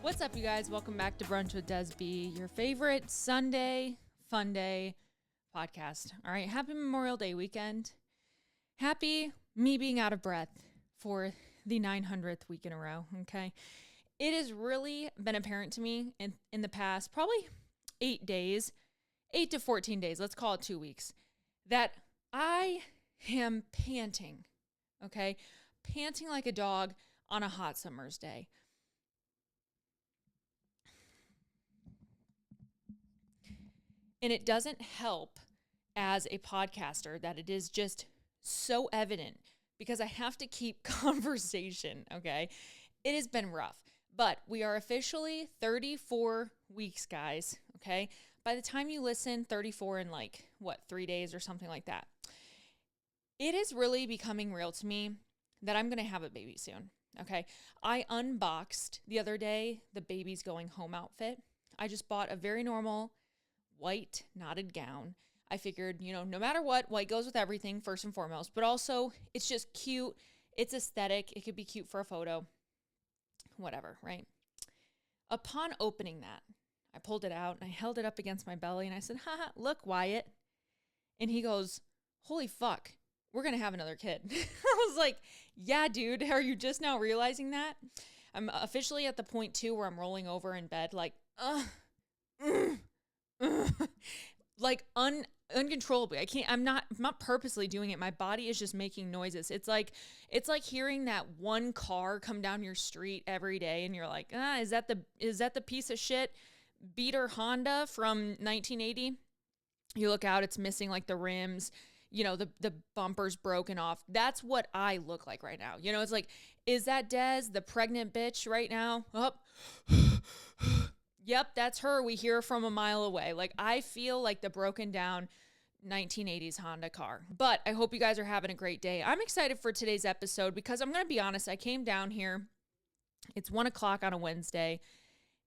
What's up, you guys? Welcome back to Brunch with DESB, your favorite Sunday fun day podcast. All right, happy Memorial Day weekend. Happy me being out of breath for the 900th week in a row, okay? It has really been apparent to me in the past, probably 8 to 14 days, let's call it 2 weeks, that I am panting, okay? Panting like a dog on a hot summer's day. And it doesn't help as a podcaster that it is just so evident because I have to keep conversation, okay? It has been rough, but we are officially 34 weeks, guys, okay? By the time you listen, 34 in 3 days or something like that. It is really becoming real to me that I'm going to have a baby soon, okay? I unboxed the other day the baby's going home outfit. I just bought a very normal white knotted gown. I figured, no matter what, white goes with everything first and foremost, but also it's just cute. It's aesthetic. It could be cute for a photo, whatever, right? Upon opening that, I pulled it out and I held it up against my belly and I said, haha, look, Wyatt. And he goes, holy fuck, we're going to have another kid. I was like, yeah, dude, are you just now realizing that? I'm officially at the point too where I'm rolling over in bed uncontrollably. I'm not purposely doing it. My body is just making noises. It's like hearing that one car come down your street every day and you're like, is that the piece of shit beater Honda from 1980? You look out, it's missing like the rims, the bumper's broken off. That's what I look like right now. It's like, is that Des, the pregnant bitch right now? Yep, that's her. We hear from a mile away. Like, I feel like the broken down 1980s Honda car. But I hope you guys are having a great day. I'm excited for today's episode because I'm going to be honest, I came down here. It's 1:00 on a Wednesday.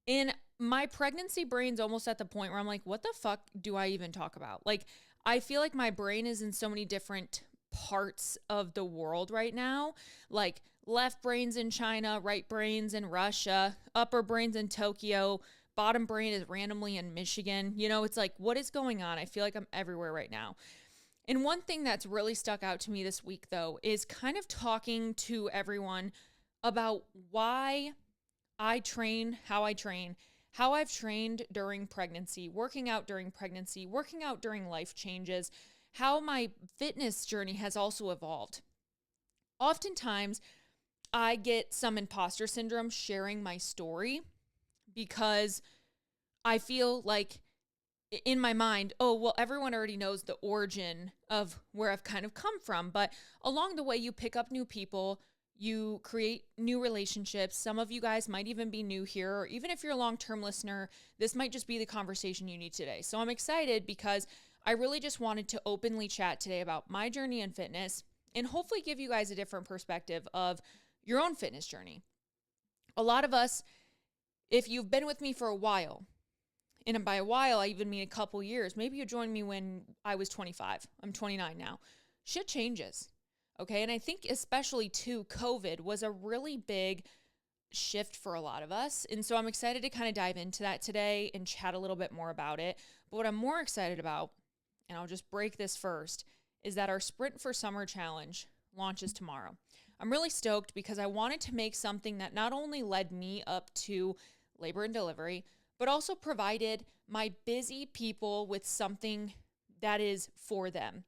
And my pregnancy brain's almost at the point where I'm like, what the fuck do I even talk about? Like, I feel like my brain is in so many different parts of the world right now. Like, left brain's in China, right brain's in Russia, upper brain's in Tokyo, bottom brain is randomly in Michigan. It's like, what is going on? I feel like I'm everywhere right now. And one thing that's really stuck out to me this week, though, is kind of talking to everyone about why I train, how I've trained during pregnancy, working out during pregnancy, working out during life changes, how my fitness journey has also evolved. Oftentimes, I get some imposter syndrome sharing my story because I feel like in my mind, everyone already knows the origin of where I've kind of come from. But along the way, you pick up new people, you create new relationships. Some of you guys might even be new here, or even if you're a long-term listener, this might just be the conversation you need today. So I'm excited because I really just wanted to openly chat today about my journey in fitness and hopefully give you guys a different perspective of your own fitness journey. A lot of us, if you've been with me for a while, and by a while, I even mean a couple years, maybe you joined me when I was 25. I'm 29 now. Shit changes, okay? And I think especially too, COVID was a really big shift for a lot of us. And so I'm excited to kind of dive into that today and chat a little bit more about it. But what I'm more excited about, and I'll just break this first, is that our Sprint for Summer Challenge launches tomorrow. I'm really stoked because I wanted to make something that not only led me up to labor and delivery, but also provided my busy people with something that is for them.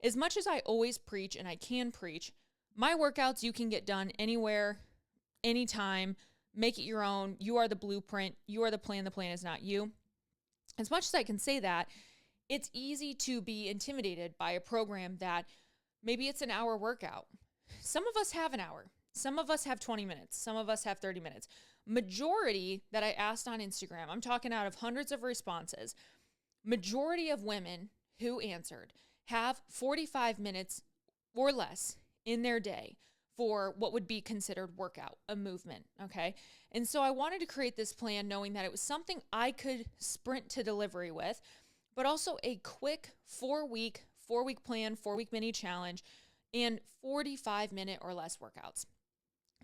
As much as I always preach, and I can preach, my workouts you can get done anywhere, anytime, make it your own. You are the blueprint. You are the plan is not you. As much as I can say that, it's easy to be intimidated by a program that maybe it's an hour workout. Some of us have an hour. Some of us have 20 minutes. Some of us have 30 minutes. Majority that I asked on Instagram, I'm talking out of hundreds of responses, majority of women who answered have 45 minutes or less in their day for what would be considered workout, a movement, okay? And so I wanted to create this plan knowing that it was something I could sprint to delivery with, but also a quick 4-week plan, 4-week mini challenge, and 45-minute or less workouts.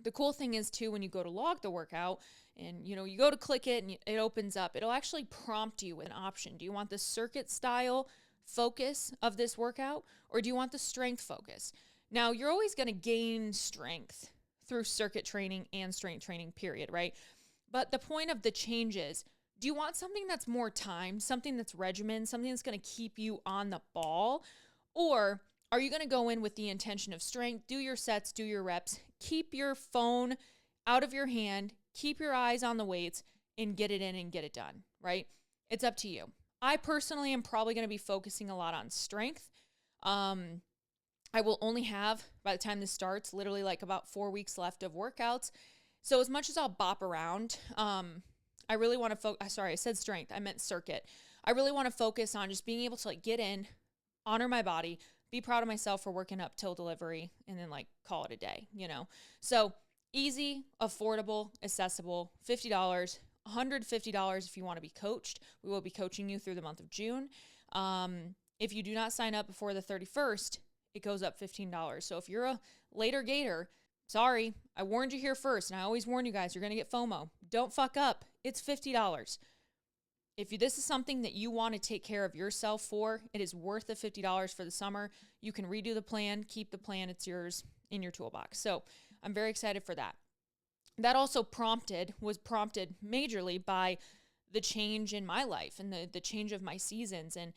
The cool thing is too, when you go to log the workout and, you go to click it and it opens up, it'll actually prompt you with an option. Do you want the circuit style focus of this workout, or do you want the strength focus? Now, you're always going to gain strength through circuit training and strength training, period, right? But the point of the change is, do you want something that's more time, something that's regimen, something that's going to keep you on the ball? Or are you going to go in with the intention of strength, do your sets, do your reps, keep your phone out of your hand, keep your eyes on the weights, and get it in and get it done, right? It's up to you. I personally am probably going to be focusing a lot on strength. I will only have, by the time this starts, literally like about 4 weeks left of workouts. So as much as I'll bop around, I really want to focus. Sorry, I said strength. I meant circuit. I really want to focus on just being able to like get in, honor my body, be proud of myself for working up till delivery, and then like call it a day, So easy, affordable, accessible, $50, $150 if you want to be coached. We will be coaching you through the month of June. If you do not sign up before the 31st, it goes up $15. So if you're a later gator, sorry, I warned you here first, and I always warn you guys, you're going to get FOMO. Don't fuck up. It's $50. If this is something that you want to take care of yourself for, it is worth the $50 for the summer. You can redo the plan, keep the plan. It's yours in your toolbox. So I'm very excited for that. That also was prompted majorly by the change in my life and the change of my seasons and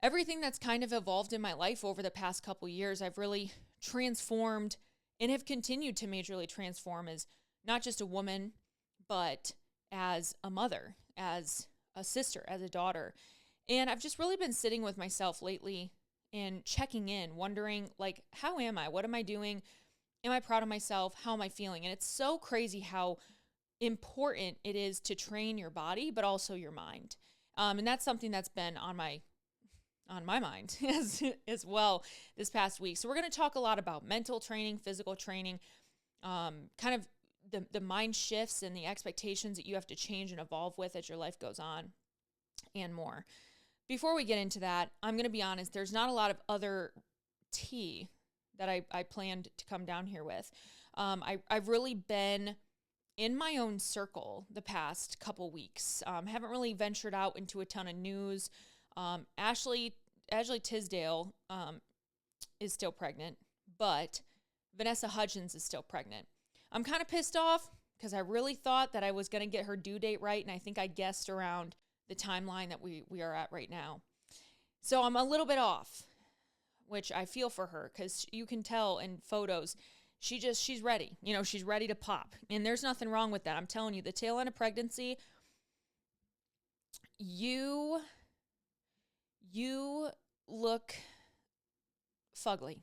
everything that's kind of evolved in my life over the past couple years. I've really transformed and have continued to majorly transform as not just a woman, but as a mother, as a sister, as a daughter. And I've just really been sitting with myself lately and checking in, wondering like, how am I? What am I doing? Am I proud of myself? How am I feeling? And it's so crazy how important it is to train your body, but also your mind. And that's something that's been on my mind as well this past week. So we're going to talk a lot about mental training, physical training, kind of the mind shifts and the expectations that you have to change and evolve with as your life goes on, and more. Before we get into that, I'm going to be honest, there's not a lot of other tea that I planned to come down here with. I've really been in my own circle the past couple weeks. Haven't really ventured out into a ton of news. Ashley Tisdale is still pregnant, but Vanessa Hudgens is still pregnant. I'm kind of pissed off because I really thought that I was going to get her due date right, and I think I guessed around the timeline that we are at right now. So I'm a little bit off, which I feel for her because you can tell in photos, she's ready. She's ready to pop, and there's nothing wrong with that. I'm telling you, the tail end of pregnancy, you look fugly,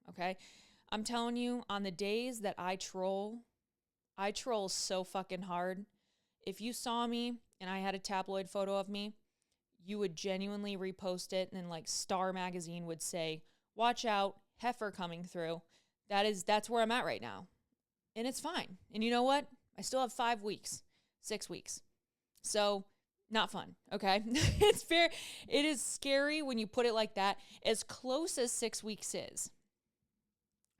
okay? I'm telling you, on the days that I troll so fucking hard. If you saw me and I had a tabloid photo of me, you would genuinely repost it, and then like Star Magazine would say, watch out, heifer coming through. That's where I'm at right now. And it's fine. And you know what? I still have 6 weeks. So not fun, okay? It's fair. It is scary when you put it like that. As close as 6 weeks is,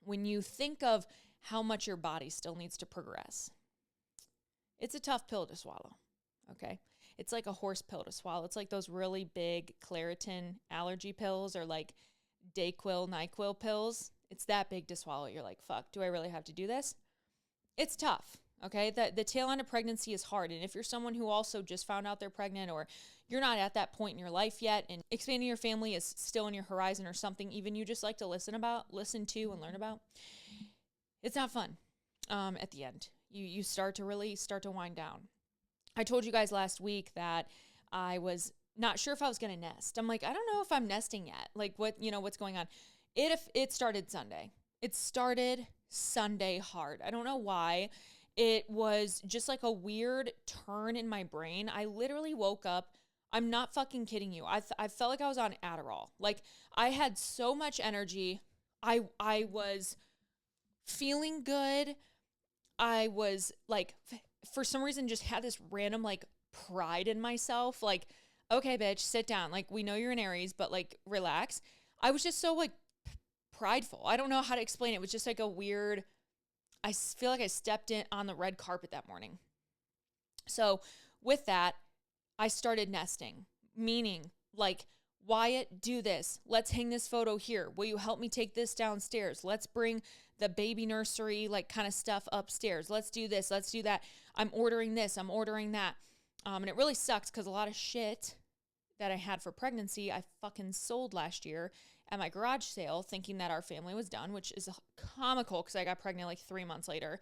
when you think of how much your body still needs to progress, it's a tough pill to swallow, okay? It's like a horse pill to swallow. It's like those really big Claritin allergy pills or like Dayquil, NyQuil pills. It's that big to swallow. You're like, fuck, do I really have to do this? It's tough, okay? The tail end of pregnancy is hard. And if you're someone who also just found out they're pregnant, or you're not at that point in your life yet and expanding your family is still in your horizon, or something even you just like to listen to and learn about, it's not fun at the end. You start to wind down. I told you guys last week that I was not sure if I was going to nest. I'm like, I don't know if I'm nesting yet. Like what's going on? It started Sunday. It started Sunday hard. I don't know why. It was just like a weird turn in my brain. I literally woke up. I'm not fucking kidding you. I felt like I was on Adderall. Like I had so much energy. I was feeling good. I was like, for some reason, just had this random like pride in myself. Like, okay, bitch, sit down. Like, we know you're an Aries, but like, relax. I was just so like prideful. I don't know how to explain it. It was just like a weird, I feel like I stepped in on the red carpet that morning. So with that, I started nesting, meaning like, Wyatt, do this. Let's hang this photo here. Will you help me take this downstairs? Let's bring the baby nursery, like kind of stuff upstairs. Let's do this. Let's do that. I'm ordering this. I'm ordering that. And it really sucks because a lot of shit that I had for pregnancy, I fucking sold last year at my garage sale thinking that our family was done, which is comical because I got pregnant like 3 months later.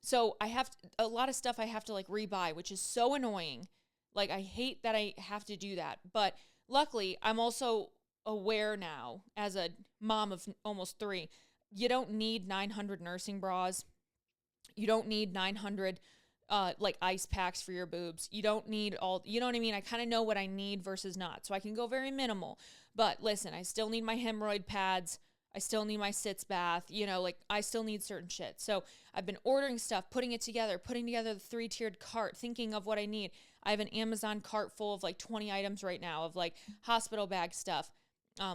So I have a lot of stuff I have to like rebuy, which is so annoying. Like, I hate that I have to do that. But luckily, I'm also aware now as a mom of almost 3, you don't need 900 nursing bras. You don't need 900 like ice packs for your boobs. You don't need all, you know what I mean? I kind of know what I need versus not. So I can go very minimal. But listen, I still need my hemorrhoid pads. I still need my sitz bath, you know, like I still need certain shit. So I've been ordering stuff, putting together the 3-tiered cart, thinking of what I need. I have an Amazon cart full of like 20 items right now of like hospital bag stuff.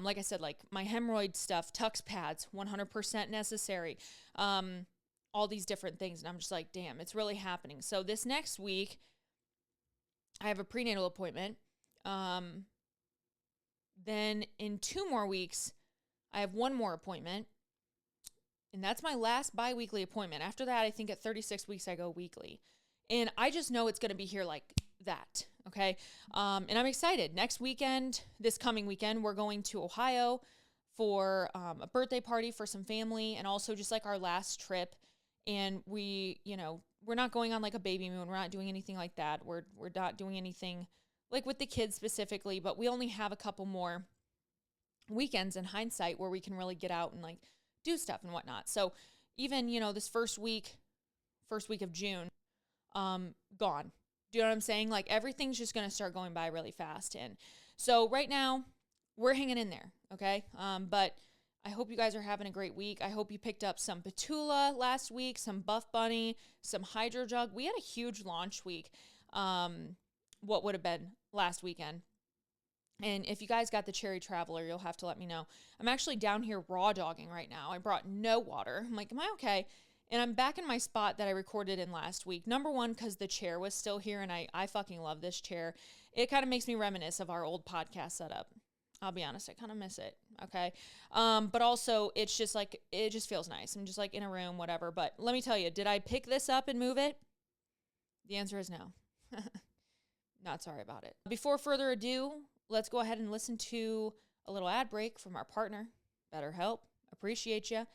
Like I said, like my hemorrhoid stuff, Tux pads, 100% necessary. All these different things. And I'm just like, damn, it's really happening. So this next week, I have a prenatal appointment. Then in 2 more weeks, I have 1 more appointment, and that's my last bi-weekly appointment. After that, I think at 36 weeks, I go weekly. And I just know it's going to be here like that, okay? And I'm excited. Next weekend, this coming weekend, we're going to Ohio for a birthday party for some family and also just like our last trip. And we, you know, we're not going on like a baby moon. We're not doing anything like that. We're not doing anything like with the kids specifically, but we only have a couple more weekends in hindsight where we can really get out and like do stuff and whatnot. So even, you know, this first week of June, gone. Do you know what I'm saying? Like everything's just going to start going by really fast. And so right now we're hanging in there. Okay. But I hope you guys are having a great week. I hope you picked up some Petula last week, some Buff Bunny, some Hydro Jug. We had a huge launch week. What would have been last weekend. And if you guys got the Cherry Traveler, you'll have to let me know. I'm actually down here raw dogging right now. I brought no water. I'm like, am I okay? And I'm back in my spot that I recorded in last week. Number one, because the chair was still here, and I fucking love this chair. It kind of makes me reminisce of our old podcast setup. I'll be honest, I kind of miss it, okay? But also, it's just like, it just feels nice. I'm just like in a room, whatever. But let me tell you, did I pick this up and move it? The answer is no. Not sorry about it. Before further ado, let's go ahead and listen to a little ad break from our partner, BetterHelp. Appreciate you.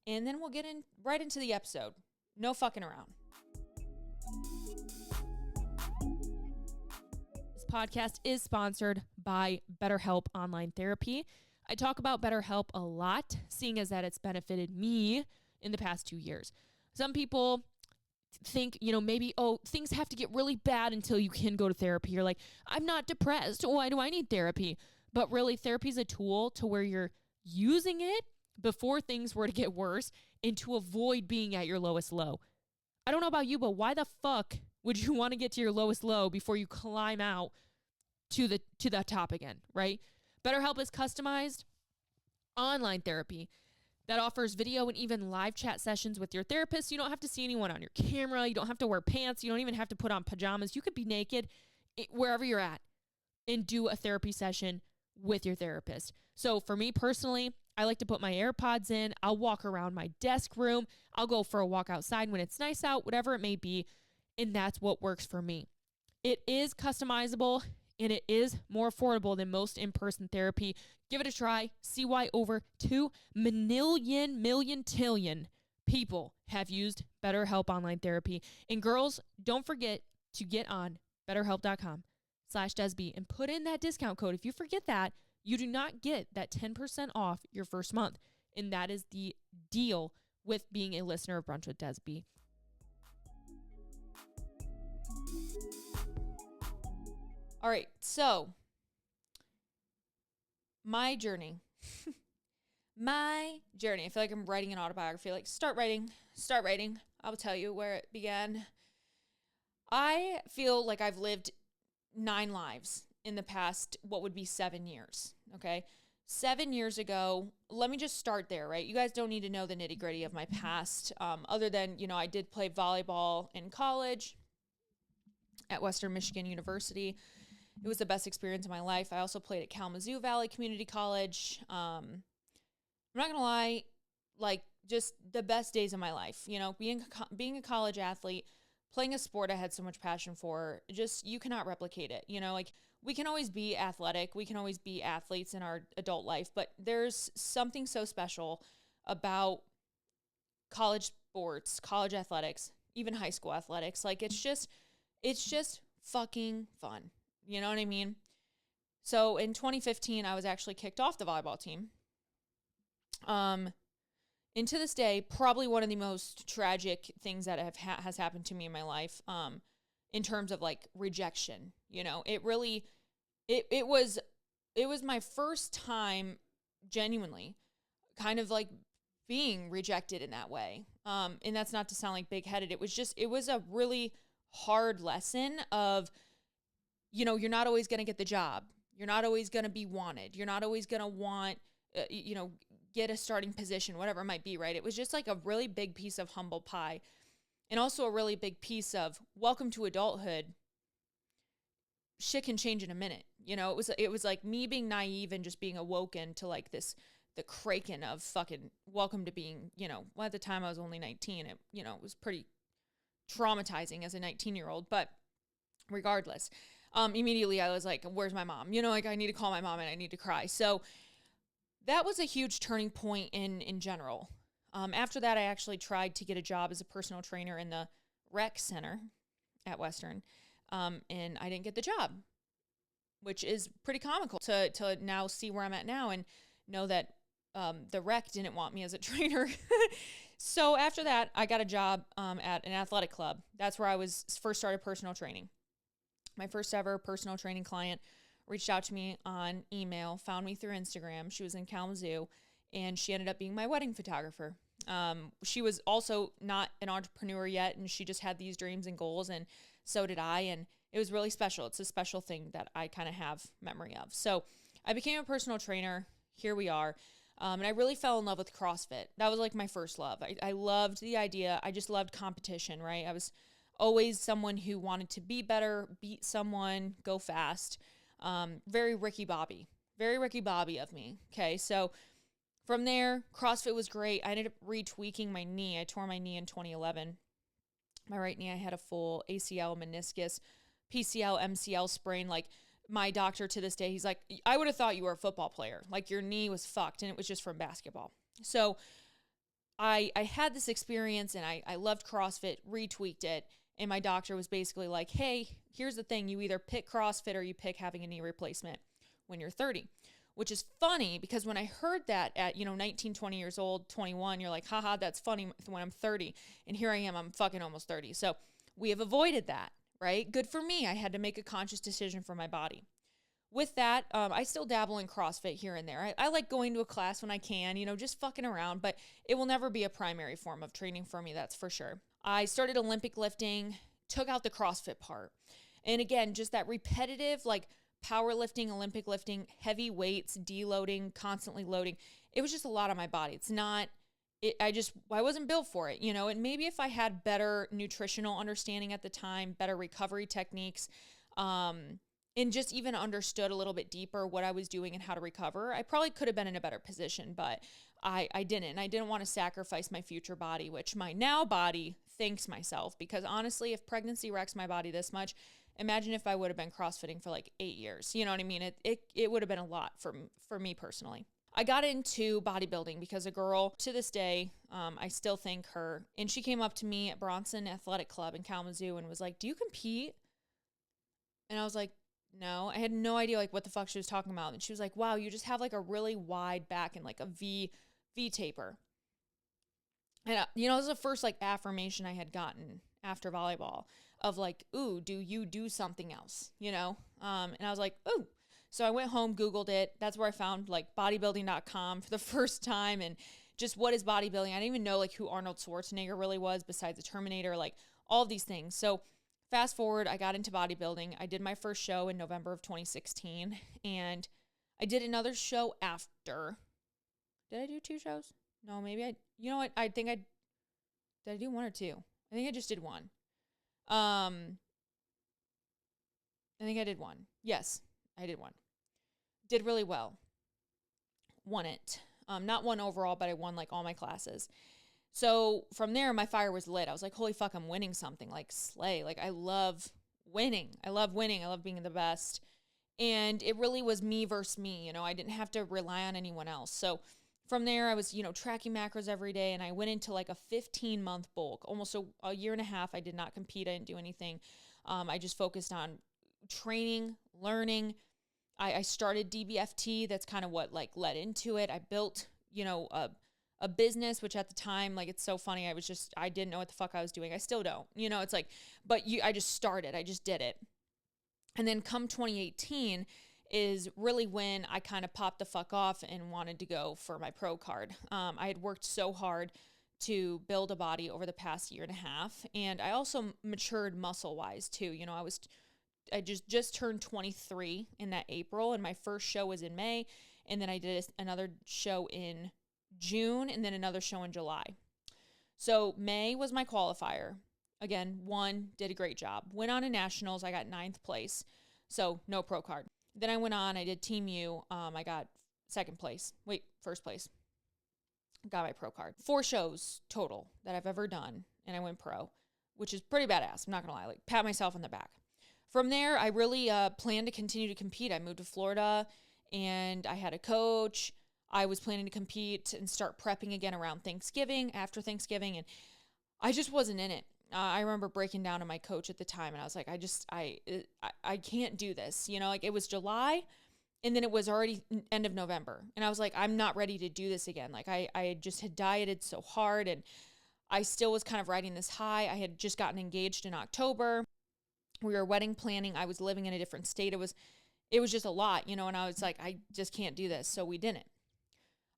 And then we'll get right into the episode. No fucking around. This podcast is sponsored by BetterHelp Online Therapy. I talk about BetterHelp a lot, seeing as that it's benefited me in the past 2 years. Some people think, you know, maybe, oh, things have to get really bad until you can go to therapy. You're like, I'm not depressed. Why do I need therapy? But really, therapy is a tool to where you're using it before things were to get worse and to avoid being at your lowest low. I don't know about you, but why the fuck would you want to get to your lowest low before you climb out to the top again, right? BetterHelp is customized online therapy that offers video and even live chat sessions with your therapist. You don't have to see anyone on your camera. You don't have to wear pants. You don't even have to put on pajamas. You could be naked wherever you're at and do a therapy session with your therapist. So for me personally, I like to put my AirPods in. I'll walk around my desk room. I'll go for a walk outside when it's nice out, whatever it may be. And that's what works for me. It is customizable and it is more affordable than most in-person therapy. Give it a try. See why over 2 million people have used BetterHelp Online Therapy. And girls, don't forget to get on BetterHelp.com/DESB and put in that discount code. If you forget that, you do not get that 10% off your first month. And that is the deal with being a listener of Brunch with Desb. All right, so my journey. I feel like I'm writing an autobiography. Like, start writing. I'll tell you where it began. I feel like I've lived 9 lives in the past, what would be 7 years, okay? 7 years ago, let me just start there, right? You guys don't need to know the nitty gritty of my past, other than, I did play volleyball in college at Western Michigan University. It was the best experience of my life. I also played at Kalamazoo Valley Community College. I'm not going to lie, like, just the best days of my life, being a college athlete, playing a sport I had so much passion for, just, you cannot replicate it. Like, we can always be athletic. We can always be athletes in our adult life, but there's something so special about college sports, college athletics, even high school athletics. Like, it's just fucking fun. You know what I mean? So in 2015, I was actually kicked off the volleyball team. And to this day, probably one of the most tragic things that has happened to me in my life, in terms of like rejection. It really, it was my first time genuinely kind of like being rejected in that way. And that's not to sound like big-headed. It was a really hard lesson of, you're not always going to get the job. You're not always going to be wanted. You're not always going to want, get a starting position, whatever it might be, right? It was just like a really big piece of humble pie, and also a really big piece of welcome to adulthood. Shit can change in a minute. It was like me being naive and just being awoken to like the kraken of fucking welcome to being, well, at the time I was only 19. It was pretty traumatizing as a 19-year-old, but regardless, immediately I was like, where's my mom? Like, I need to call my mom and I need to cry. So that was a huge turning point in general. After that, I actually tried to get a job as a personal trainer in the rec center at Western, and I didn't get the job, which is pretty comical to now see where I'm at now and know that the rec didn't want me as a trainer. So after that, I got a job at an athletic club. That's where I was first started personal training. My first ever personal training client reached out to me on email, found me through Instagram. She was in Kalamazoo, and she ended up being my wedding photographer. She was also not an entrepreneur yet, and she just had these dreams and goals, and so did I, and it was really special. It's a special thing that I kind of have memory of. So I became a personal trainer. Here we are. And I really fell in love with CrossFit. That was like my first love. I loved the idea. I just loved competition, right? I was always someone who wanted to be better, beat someone, go fast. Very Ricky Bobby of me. Okay. So from there, CrossFit was great. I ended up retweaking my knee. I tore my knee in 2011. My right knee, I had a full ACL, meniscus, PCL, MCL sprain. Like, my doctor to this day, he's like, I would have thought you were a football player. Like, your knee was fucked, and it was just from basketball. So I had this experience, and I loved CrossFit, retweaked it, and my doctor was basically like, hey, here's the thing. You either pick CrossFit or you pick having a knee replacement when you're 30, which is funny because when I heard that at, 19, 20 years old, 21, you're like, haha, that's funny when I'm 30. And here I am, I'm fucking almost 30. So we have avoided that, right? Good for me. I had to make a conscious decision for my body. With that, I still dabble in CrossFit here and there. I like going to a class when I can, just fucking around, but it will never be a primary form of training for me, that's for sure. I started Olympic lifting, took out the CrossFit part. And again, just that repetitive, like powerlifting, Olympic lifting, heavy weights, deloading, constantly loading. It was just a lot on my body. I wasn't built for it, and maybe if I had better nutritional understanding at the time, better recovery techniques, and just even understood a little bit deeper what I was doing and how to recover, I probably could have been in a better position, but I didn't. And I didn't want to sacrifice my future body, which my now body thanks myself, because honestly, if pregnancy wrecks my body this much, imagine if I would have been CrossFitting for like 8 years. You know what I mean? It would have been a lot for me personally. I got into bodybuilding because a girl to this day, I still thank her. And she came up to me at Bronson Athletic Club in Kalamazoo and was like, do you compete? And I was like, no. I had no idea like what the fuck she was talking about. And she was like, wow, you just have like a really wide back and like a V taper. And it was the first like affirmation I had gotten after volleyball of like, ooh, do you do something else? And I was like, ooh. So I went home, Googled it. That's where I found like bodybuilding.com for the first time. And just what is bodybuilding? I didn't even know like who Arnold Schwarzenegger really was besides the Terminator, like all of these things. So fast forward, I got into bodybuilding. I did my first show in November of 2016. And I did another show after. Did I do 2 shows? No, maybe you know what? Did I do 1 or 2? I think I just did 1. I think I did 1. Yes, I did 1. Did really well. Won it. Not won overall, but I won like all my classes. So from there, my fire was lit. I was like, holy fuck, I'm winning something. Like, slay. Like, I love winning. I love winning. I love being the best. And it really was me versus me. You know, I didn't have to rely on anyone else. So from there, I was, tracking macros every day. And I went into like a 15-month bulk, almost a year and a half. I did not compete. I didn't do anything. I just focused on training, learning. I started DBFT. That's kind of what like led into it. I built, a business, which at the time, like, it's so funny. I didn't know what the fuck I was doing. I still don't, it's like, but I just started, I just did it. And then come 2018 is really when I kind of popped the fuck off and wanted to go for my pro card. I had worked so hard to build a body over the past year and a half. And I also matured muscle wise too. I just turned 23 in that April, and my first show was in May. And then I did another show in June, and then another show in July. So May was my qualifier. Again, won, did a great job. Went on to nationals. I got 9th place. So no pro card. Then I went on, I did Team U. I got first place. Got my pro card. 4 shows total that I've ever done, and I went pro, which is pretty badass. I'm not gonna lie, like, pat myself on the back. From there, I really planned to continue to compete. I moved to Florida, and I had a coach. I was planning to compete and start prepping again around Thanksgiving, after Thanksgiving, and I just wasn't in it. I remember breaking down to my coach at the time, and I was like, I can't do this. Like, it was July, and then it was already end of November, and I was like, I'm not ready to do this again. Like, I just had dieted so hard, and I still was kind of riding this high. I had just gotten engaged in October. We were wedding planning. I was living in a different state. It was just a lot, and I was like, I just can't do this. So we didn't.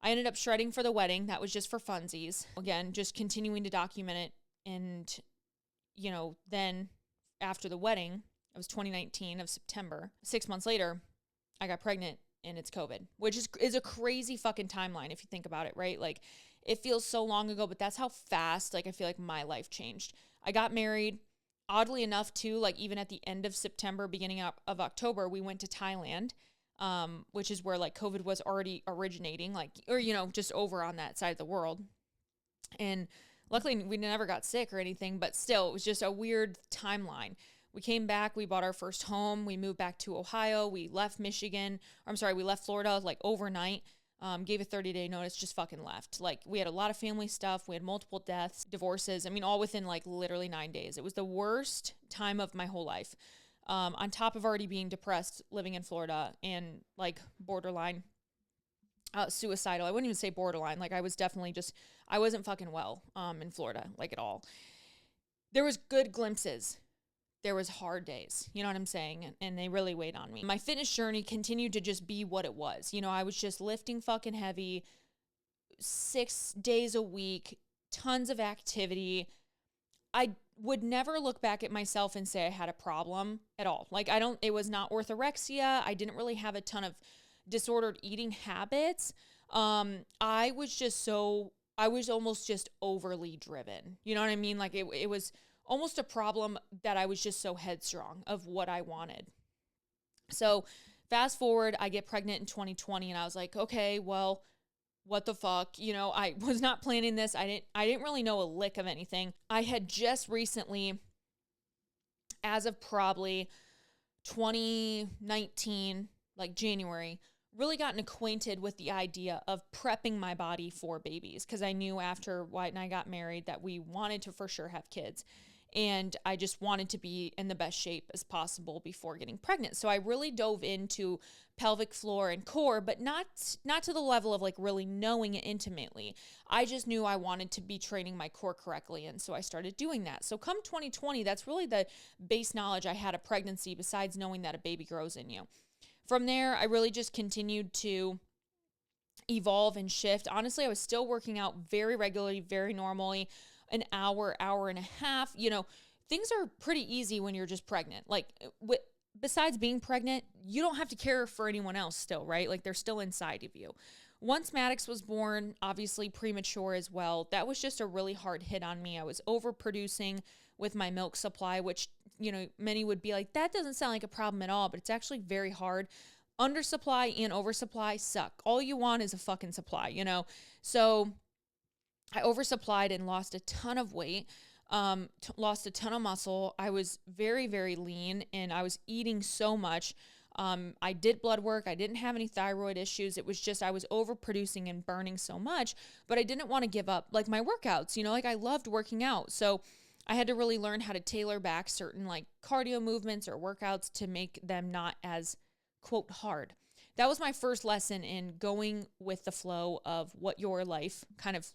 I ended up shredding for the wedding. That was just for funsies. Again, just continuing to document it. And, then after the wedding, it was 2019 of September. 6 months later, I got pregnant, and it's COVID, which is a crazy fucking timeline if you think about it, right? Like, it feels so long ago, but that's how fast, like, I feel like my life changed. I got married. Oddly enough, too, like, even at the end of September, beginning of October, we went to Thailand, which is where, like, COVID was already originating, like, or, just over on that side of the world. And luckily, we never got sick or anything, but still, it was just a weird timeline. We came back, we bought our first home, we moved back to Ohio, we left we left Florida, like, overnight. Gave a 30-day notice, just fucking left. Like, we had a lot of family stuff. We had multiple deaths, divorces. I mean, all within like literally 9 days. It was the worst time of my whole life. On top of already being depressed, living in Florida, and like borderline suicidal. I wouldn't even say borderline. Like, I was definitely I wasn't fucking well in Florida, like, at all. There was good glimpses. There was hard days, you know what I'm saying? And they really weighed on me. My fitness journey continued to just be what it was. I was just lifting fucking heavy 6 days a week, tons of activity. I would never look back at myself and say I had a problem at all. Like, it was not orthorexia. I didn't really have a ton of disordered eating habits. I was almost just overly driven. You know what I mean? Like, it was almost a problem that I was just so headstrong of what I wanted. So fast forward, I get pregnant in 2020, and I was like, okay, well, what the fuck? I was not planning this. I didn't really know a lick of anything. I had just recently, as of probably 2019, like January, really gotten acquainted with the idea of prepping my body for babies, because I knew after White and I got married that we wanted to for sure have kids. And I just wanted to be in the best shape as possible before getting pregnant. So I really dove into pelvic floor and core, but not to the level of like really knowing it intimately. I just knew I wanted to be training my core correctly. And so I started doing that. So come 2020, that's really the base knowledge I had of pregnancy, besides knowing that a baby grows in you. From there, I really just continued to evolve and shift. Honestly, I was still working out very regularly, very normally, an hour and a half. Things are pretty easy when you're just pregnant. Like, besides being pregnant, you don't have to care for anyone else still, right? Like they're still inside of you. Once Maddox was born, obviously premature as well, that was just a really hard hit on me. I was overproducing with my milk supply, which, many would be like, that doesn't sound like a problem at all, but it's actually very hard. Undersupply and oversupply suck. All you want is a fucking supply, So I oversupplied and lost a ton of weight, lost a ton of muscle. I was very, very lean and I was eating so much. I did blood work. I didn't have any thyroid issues. It was just I was overproducing and burning so much, but I didn't want to give up like my workouts, like I loved working out. So I had to really learn how to tailor back certain like cardio movements or workouts to make them not as quote hard. That was my first lesson in going with the flow of what your life kind of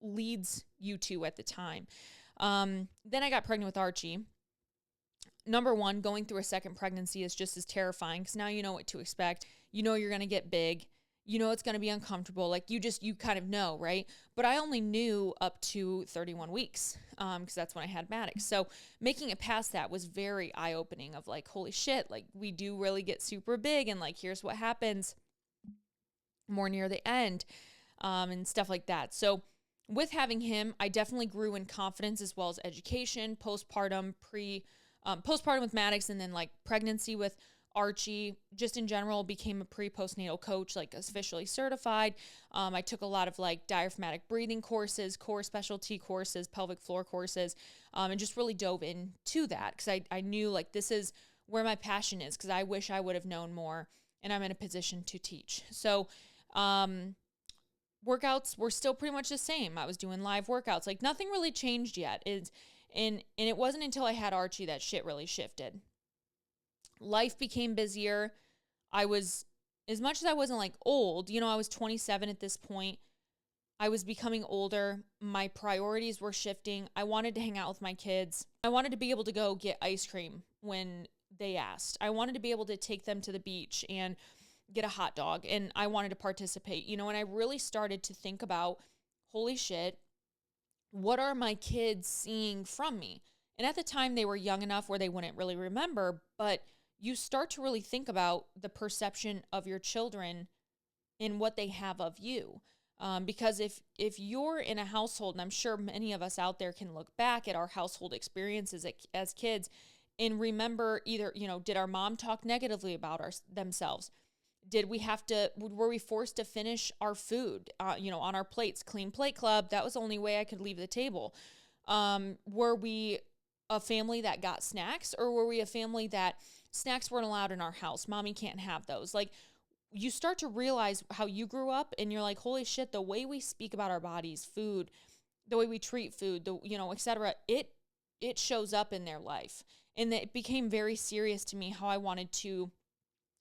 leads you to at the time. Then I got pregnant with Archie. Number one, going through a second pregnancy is just as terrifying because now you know what to expect. You know you're going to get big. You know it's going to be uncomfortable. Like you kind of know, right? But I only knew up to 31 weeks because that's when I had Maddox. So making it past that was very eye-opening of like, holy shit, like we do really get super big and like here's what happens more near the end and stuff like that. So with having him, I definitely grew in confidence as well as education, postpartum with Maddox, and then like pregnancy with Archie, just in general, became a postnatal coach, like officially certified. I took a lot of like diaphragmatic breathing courses, core specialty courses, pelvic floor courses, and just really dove into that because I knew like this is where my passion is because I wish I would have known more and I'm in a position to teach. So, workouts were still pretty much the same. I was doing live workouts. Like nothing really changed yet. And it wasn't until I had Archie that shit really shifted. Life became busier. I was, as much as I wasn't like old, I was 27 at this point. I was becoming older. My priorities were shifting. I wanted to hang out with my kids. I wanted to be able to go get ice cream when they asked. I wanted to be able to take them to the beach and get a hot dog. And I wanted to participate, and I really started to think about, holy shit, what are my kids seeing from me? And at the time they were young enough where they wouldn't really remember, but you start to really think about the perception of your children and what they have of you. Because if you're in a household, and I'm sure many of us out there can look back at our household experiences as kids and remember either, did our mom talk negatively about themselves? Were we forced to finish our food, on our plates? Clean plate club, that was the only way I could leave the table. Were we a family that got snacks, or were we a family that snacks weren't allowed in our house? Mommy can't have those. Like, you start to realize how you grew up and you're like, holy shit, the way we speak about our bodies, food, the way we treat food, et cetera, it shows up in their life. And it became very serious to me how I wanted to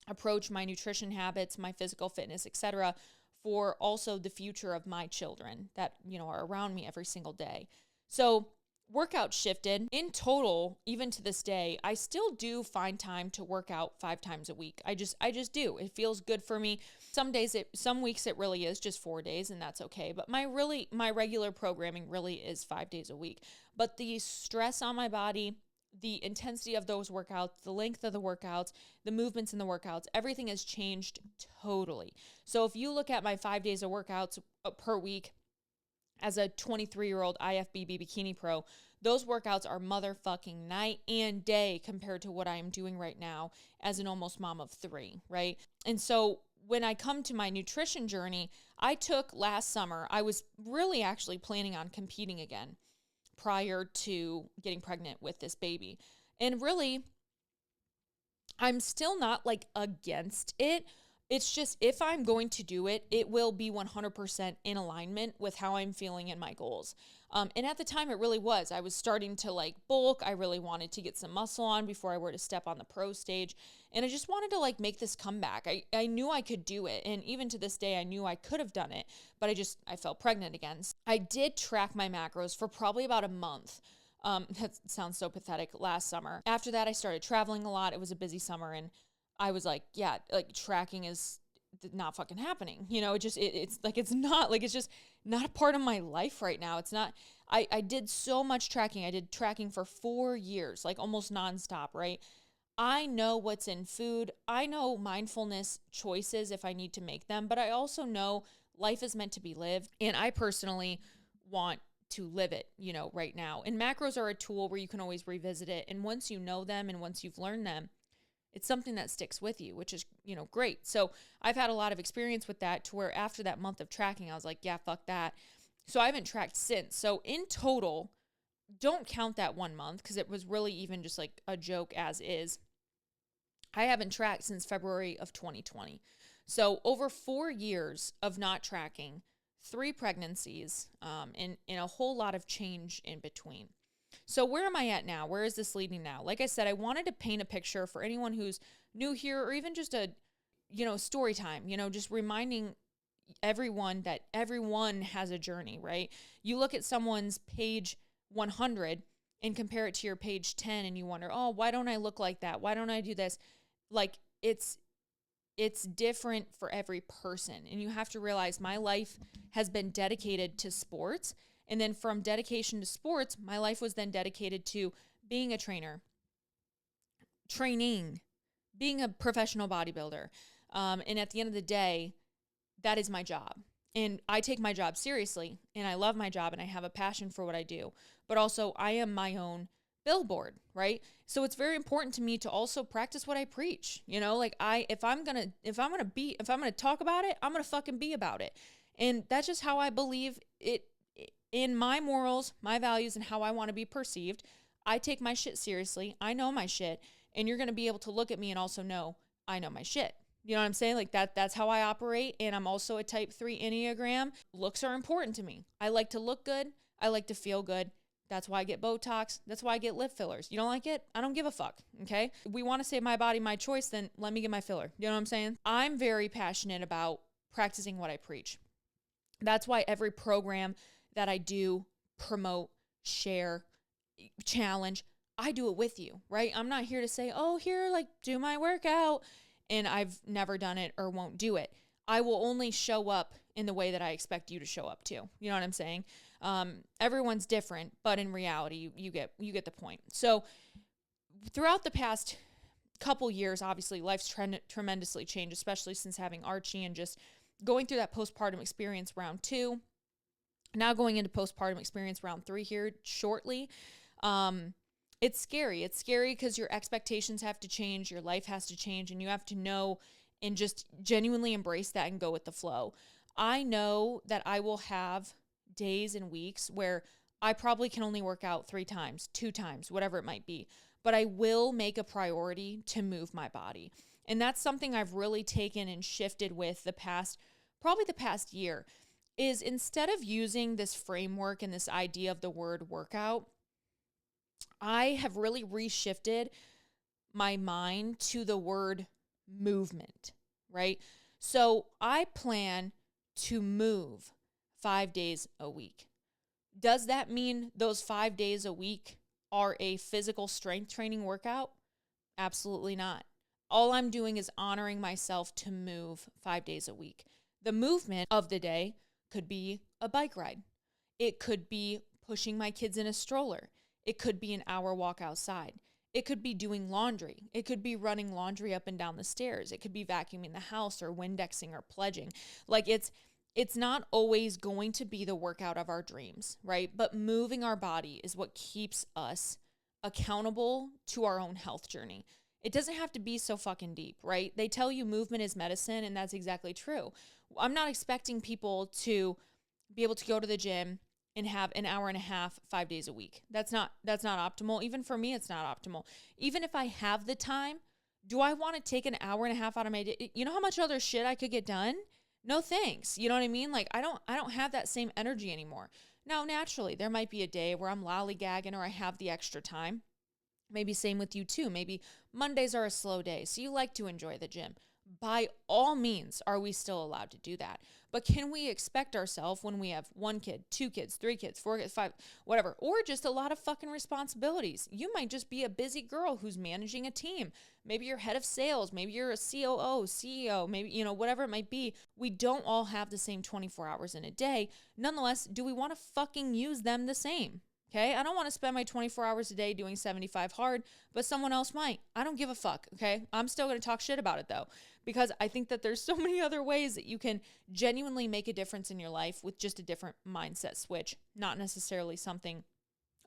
approach my nutrition habits, my physical fitness, et cetera, for also the future of my children that, are around me every single day. So workout shifted. In total, even to this day, I still do find time to work out 5 times a week. I just do. It feels good for me. Some weeks it really is just 4 days, and that's okay. But my regular programming really is 5 days a week. But the stress on my body, the intensity of those workouts, the length of the workouts, the movements in the workouts, everything has changed totally. So if you look at my 5 days of workouts per week as a 23-year-old IFBB bikini pro, those workouts are motherfucking night and day compared to what I am doing right now as an almost mom of 3, right? And so when I come to my nutrition journey, I took last summer, I was really actually planning on competing again prior to getting pregnant with this baby. And really, I'm still not like against it. It's just, if I'm going to do it, it will be 100% in alignment with how I'm feeling and my goals. And at the time it really was. I was starting to like bulk. I really wanted to get some muscle on before I were to step on the pro stage. And I just wanted to like make this comeback. I knew I could do it. And even to this day, I knew I could have done it, but I felt pregnant again. I did track my macros for probably about a month. That sounds so pathetic, last summer. After that, I started traveling a lot. It was a busy summer, and I was like, yeah, like tracking is not fucking happening. It's just not a part of my life right now. It's not, I did so much tracking. I did tracking for 4 years, like almost nonstop, right? I know what's in food. I know mindfulness choices if I need to make them, but I also know life is meant to be lived. And I personally want to live it, right now. And macros are a tool where you can always revisit it. And once you know them and once you've learned them, it's something that sticks with you, which is, great. So I've had a lot of experience with that to where after that month of tracking, I was like, yeah, fuck that. So I haven't tracked since. So in total, don't count that 1 month because it was really even just like a joke as is. I haven't tracked since February of 2020. So over 4 years of not tracking, 3 pregnancies, and a whole lot of change in between. So where am I at now? Where is this leading now? Like I said, I wanted to paint a picture for anyone who's new here or even just a, story time, just reminding everyone that everyone has a journey, right? You look at someone's page 100 and compare it to your page 10 and you wonder, oh, why don't I look like that? Why don't I do this? Like it's different for every person. And you have to realize my life has been dedicated to sports. And then from dedication to sports, my life was then dedicated to being a trainer, training, being a professional bodybuilder. And at the end of the day, that is my job. And I take my job seriously and I love my job and I have a passion for what I do. But also I am my own billboard, right? So it's very important to me to also practice what I preach. Like if I'm gonna talk about it, I'm gonna fucking be about it. And that's just how I believe it in my morals, my values, and how I want to be perceived. I take my shit seriously. I know my shit. And you're gonna be able to look at me and also know I know my shit. You know what I'm saying? Like that's how I operate. And I'm also a type 3 Enneagram. Looks are important to me. I like to look good. I like to feel good. That's why I get Botox. That's why I get lip fillers. You don't like it? I don't give a fuck, okay? If we want to say my body, my choice, then let me get my filler. You know what I'm saying? I'm very passionate about practicing what I preach. That's why every program that I do, promote, share, challenge, I do it with you, right? I'm not here to say, oh, here, like, do my workout, and I've never done it or won't do it. I will only show up in the way that I expect you to show up too. You know what I'm saying? Everyone's different, but in reality, you get the point. So throughout the past couple years, obviously life's tremendously changed, especially since having Archie and just going through that postpartum experience round 2, now going into postpartum experience round 3 here shortly. It's scary. It's scary because your expectations have to change, your life has to change, and you have to know and just genuinely embrace that and go with the flow. I know that I will have days and weeks where I probably can only work out 3 times, 2 times, whatever it might be, but I will make a priority to move my body. And that's something I've really taken and shifted with probably the past year, is instead of using this framework and this idea of the word workout, I have really reshifted my mind to the word movement, right? So I plan to move 5 days a week. Does that mean those 5 days a week are a physical strength training workout? Absolutely not. All I'm doing is honoring myself to move 5 days a week. The movement of the day could be a bike ride. It could be pushing my kids in a stroller. It could be an hour walk outside. It could be doing laundry. It could be running laundry up and down the stairs. It could be vacuuming the house or Windexing or pledging. Like it's not always going to be the workout of our dreams, right? But moving our body is what keeps us accountable to our own health journey. It doesn't have to be so fucking deep, right? They tell you movement is medicine, and that's exactly true. I'm not expecting people to be able to go to the gym and have an hour and a half, 5 days a week. That's not optimal. Even for me, it's not optimal. Even if I have the time, do I want to take an hour and a half out of my day? You know how much other shit I could get done? No thanks. You know what I mean? Like I don't have that same energy anymore. Now, naturally, there might be a day where I'm lollygagging or I have the extra time. Maybe same with you too. Maybe Mondays are a slow day, so you like to enjoy the gym. By all means, are we still allowed to do that? But can we expect ourselves when we have 1 kid, 2 kids, 3 kids, 4 kids, 5, whatever, or just a lot of fucking responsibilities? You might just be a busy girl who's managing a team. Maybe you're head of sales. Maybe you're a COO, CEO, maybe, whatever it might be. We don't all have the same 24 hours in a day. Nonetheless, do we want to fucking use them the same? Okay. I don't want to spend my 24 hours a day doing 75 hard, but someone else might. I don't give a fuck. Okay. I'm still going to talk shit about it though, because I think that there's so many other ways that you can genuinely make a difference in your life with just a different mindset switch, not necessarily something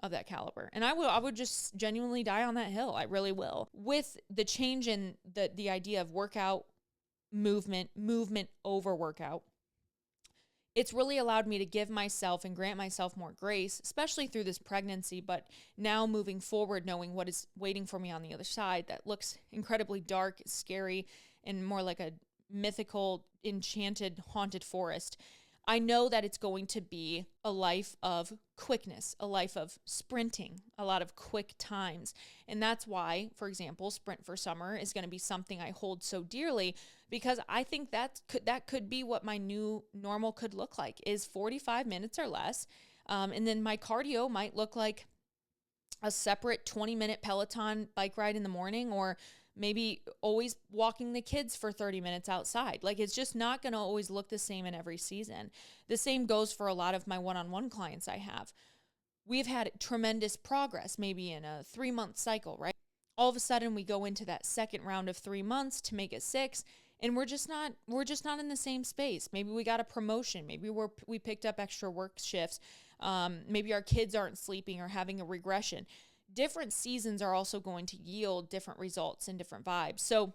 of that caliber. And I would just genuinely die on that hill. I really will. With the change in the idea of workout, movement over workout, it's really allowed me to give myself and grant myself more grace, especially through this pregnancy, but now moving forward, knowing what is waiting for me on the other side that looks incredibly dark, scary, and more like a mythical, enchanted, haunted forest. I know that it's going to be a life of quickness, a life of sprinting, a lot of quick times. And that's why, for example, Sprint for Summer is going to be something I hold so dearly, because I think that could be what my new normal could look like, is 45 minutes or less. And then my cardio might look like a separate 20-minute Peloton bike ride in the morning, or maybe always walking the kids for 30 minutes outside. Like, it's just not going to always look the same in every season. The same goes for a lot of my one-on-one clients I have. We've had tremendous progress, maybe in a 3-month cycle, right? All of a sudden we go into that second round of 3 months to make it 6, and we're just not in the same space. Maybe we got a promotion. Maybe we picked up extra work shifts. Maybe our kids aren't sleeping or having a regression. Different seasons are also going to yield different results and different vibes. So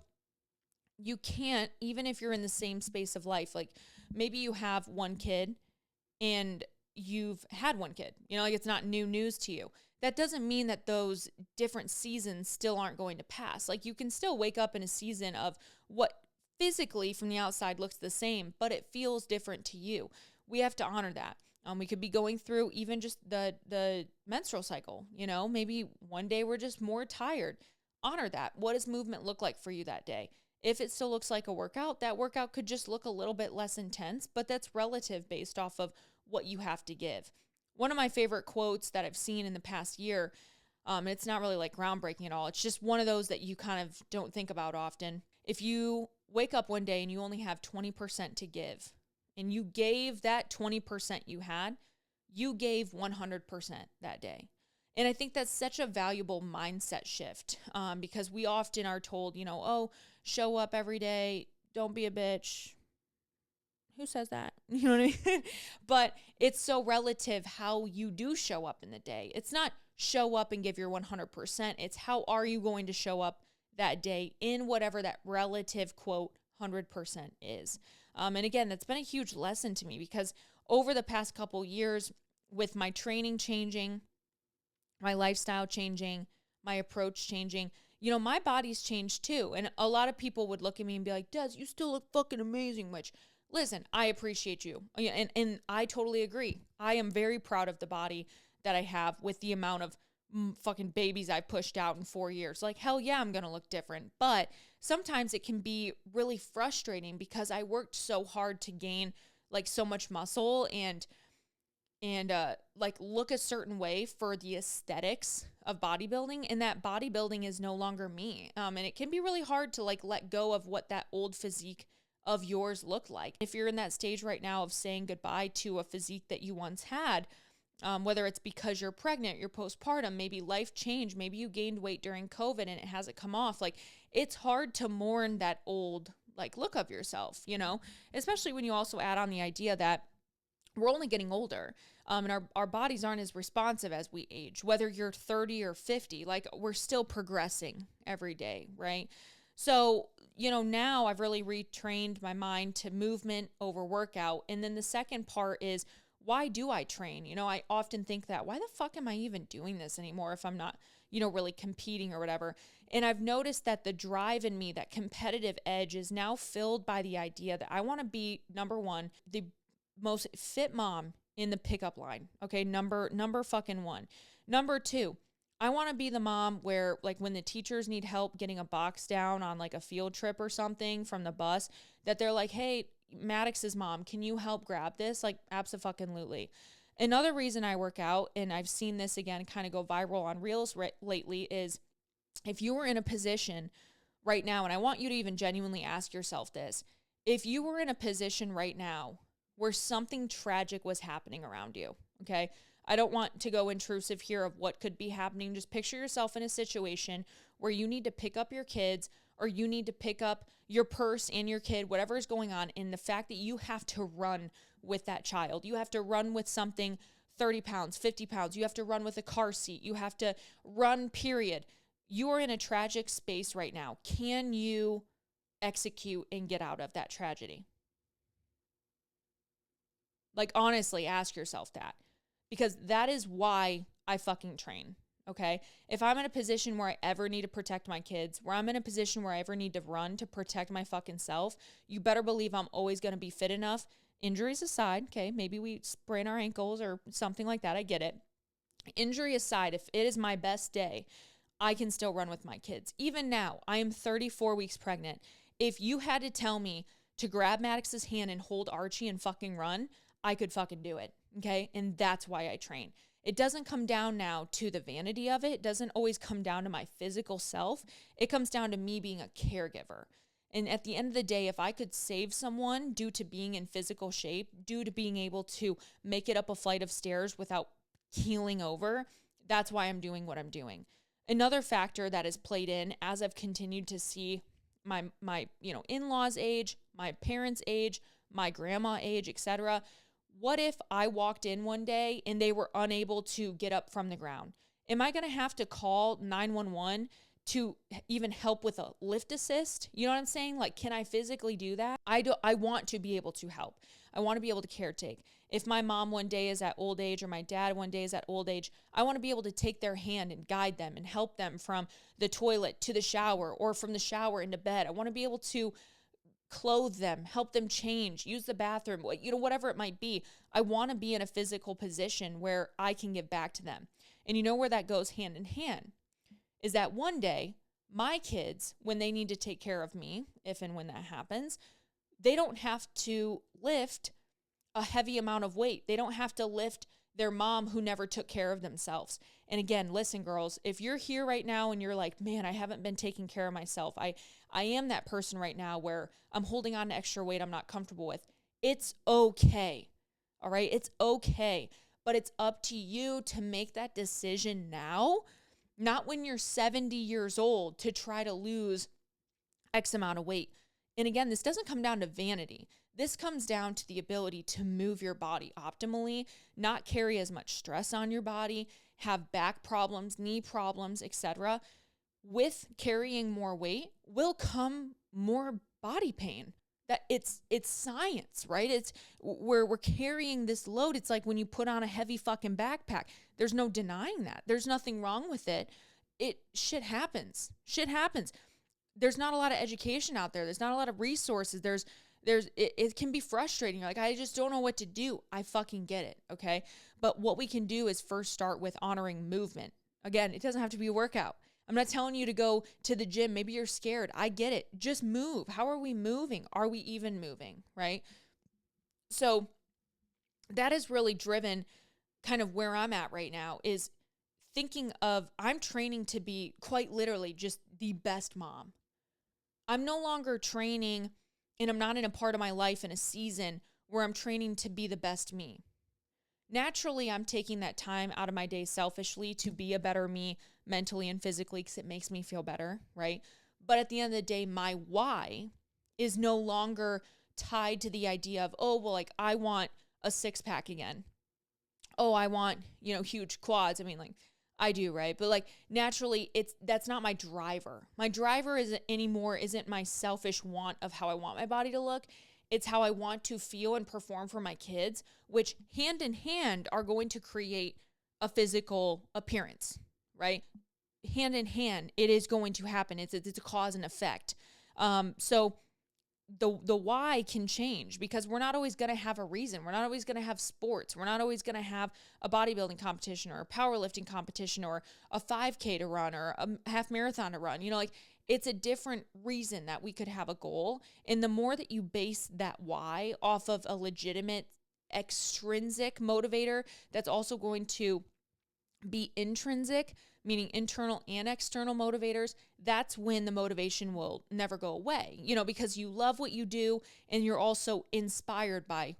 you can't, even if you're in the same space of life, like maybe you have one kid and you've had one kid, like it's not new news to you. That doesn't mean that those different seasons still aren't going to pass. Like, you can still wake up in a season of what physically from the outside looks the same, but it feels different to you. We have to honor that. We could be going through even just the menstrual cycle, maybe one day we're just more tired. Honor that. What does movement look like for you that day? If it still looks like a workout, that workout could just look a little bit less intense, but that's relative based off of what you have to give. One of my favorite quotes that I've seen in the past year, it's not really like groundbreaking at all. It's just one of those that you kind of don't think about often. If you wake up one day and you only have 20% to give, and you gave that 20% you gave 100% that day. And I think that's such a valuable mindset shift, because we often are told, show up every day, don't be a bitch. Who says that? You know what I mean? But it's so relative how you do show up in the day. It's not show up and give your 100%. It's how are you going to show up that day in whatever that relative, quote, 100% is. And again, that's been a huge lesson to me, because over the past couple years, with my training changing, my lifestyle changing, my approach changing, my body's changed too. And a lot of people would look at me and be like, Des, you still look fucking amazing, which, listen, I appreciate you. And I totally agree. I am very proud of the body that I have with the amount of fucking babies I pushed out in 4 years. Like, hell yeah, I'm going to look different. But sometimes it can be really frustrating, because I worked so hard to gain like so much muscle and like look a certain way for the aesthetics of bodybuilding, and that bodybuilding is no longer me. And it can be really hard to like let go of what that old physique of yours looked like. If you're in that stage right now of saying goodbye to a physique that you once had, whether it's because you're pregnant, you're postpartum, maybe life changed, maybe you gained weight during COVID and it hasn't come off. Like, it's hard to mourn that old like look of yourself, especially when you also add on the idea that we're only getting older, and our bodies aren't as responsive as we age, whether you're 30 or 50, like we're still progressing every day, right? So, now I've really retrained my mind to movement over workout. And then the second part is, why do I train? I often think that, why the fuck am I even doing this anymore if I'm not, really competing or whatever? And I've noticed that the drive in me, that competitive edge, is now filled by the idea that I want to be, number one, the most fit mom in the pickup line. Okay. Number fucking one. Number two, I want to be the mom where, like, when the teachers need help getting a box down on like a field trip or something from the bus, that they're like, hey, Maddox's mom, can you help grab this? Like, abso-fucking-lutely. Another reason I work out, and I've seen this again kind of go viral on Reels lately, is if you were in a position right now, and I want you to even genuinely ask yourself this, if you were in a position right now where something tragic was happening around you, okay? I don't want to go intrusive here of what could be happening. Just picture yourself in a situation where you need to pick up your kids, or you need to pick up your purse and your kid, whatever is going on, and the fact that you have to run with that child. You have to run with something 30 pounds, 50 pounds. You have to run with a car seat. You have to run, period. You are in a tragic space right now. Can you execute and get out of that tragedy? Like, honestly, ask yourself that, because that is why I fucking train. Okay. If I'm in a position where I ever need to protect my kids, where I'm in a position where I ever need to run to protect my fucking self, you better believe I'm always going to be fit enough. Injuries aside, okay, maybe we sprain our ankles or something like that. I get it. Injury aside, if it is my best day, I can still run with my kids. Even now, I am 34 weeks pregnant. If you had to tell me to grab Maddox's hand and hold Archie and fucking run, I could fucking do it. Okay. And that's why I train. It doesn't come down now to the vanity of it. It doesn't always come down to my physical self. It comes down to me being a caregiver. And at the end of the day, if I could save someone due to being in physical shape, due to being able to make it up a flight of stairs without keeling over, that's why I'm doing what I'm doing. Another factor that has played in as I've continued to see my in-laws age, my parents age, my grandma age, etc. What if I walked in one day and they were unable to get up from the ground? Am I going to have to call 911 to even help with a lift assist? You know what I'm saying? Like, can I physically do that? I want to be able to help. I want to be able to caretake. If my mom one day is at old age, or my dad one day is at old age, I want to be able to take their hand and guide them and help them from the toilet to the shower, or from the shower into bed. I want to be able to clothe them, help them change, use the bathroom, whatever it might be. I want to be in a physical position where I can give back to them. And you know where that goes hand in hand is that one day my kids, when they need to take care of me, if and when that happens, they don't have to lift a heavy amount of weight. They don't have to lift their mom who never took care of themselves. And again, listen, girls, if you're here right now and you're like, man, I haven't been taking care of myself. I am that person right now where I'm holding on to extra weight I'm not comfortable with. It's okay. All right. It's okay. But it's up to you to make that decision now, not when you're 70 years old, to try to lose X amount of weight. And again, this doesn't come down to vanity. This comes down to the ability to move your body optimally, not carry as much stress on your body, have back problems, knee problems, etc. With carrying more weight will come more body pain. That it's science, right? It's where we're carrying this load. It's like when you put on a heavy fucking backpack. There's no denying that. There's nothing wrong with it. Shit happens. Shit happens. There's not a lot of education out there. There's not a lot of resources. It can be frustrating. You're like, I just don't know what to do. I fucking get it, okay? But what we can do is first start with honoring movement. Again, it doesn't have to be a workout. I'm not telling you to go to the gym. Maybe you're scared. I get it. Just move. How are we moving? Are we even moving, right? So that is really driven kind of where I'm at right now, is thinking of, I'm training to be quite literally just the best mom. I'm no longer training, and I'm not in a part of my life in a season where I'm training to be the best me. Naturally, I'm taking that time out of my day selfishly to be a better me mentally and physically, because it makes me feel better, right? But at the end of the day, my why is no longer tied to the idea of, oh, well, like, I want a six-pack again. Oh, I want, huge quads. I mean, like, I do, right? But like, naturally, that's not my driver. My driver isn't my selfish want of how I want my body to look. It's how I want to feel and perform for my kids, which hand in hand are going to create a physical appearance, right? Hand in hand, it is going to happen. It's a cause and effect. So the why can change, because we're not always going to have a reason. We're not always going to have sports. We're not always going to have a bodybuilding competition or a powerlifting competition or a 5K to run or a half marathon to run. It's a different reason that we could have a goal. And the more that you base that why off of a legitimate extrinsic motivator that's also going to be intrinsic, meaning internal and external motivators, that's when the motivation will never go away, because you love what you do and you're also inspired by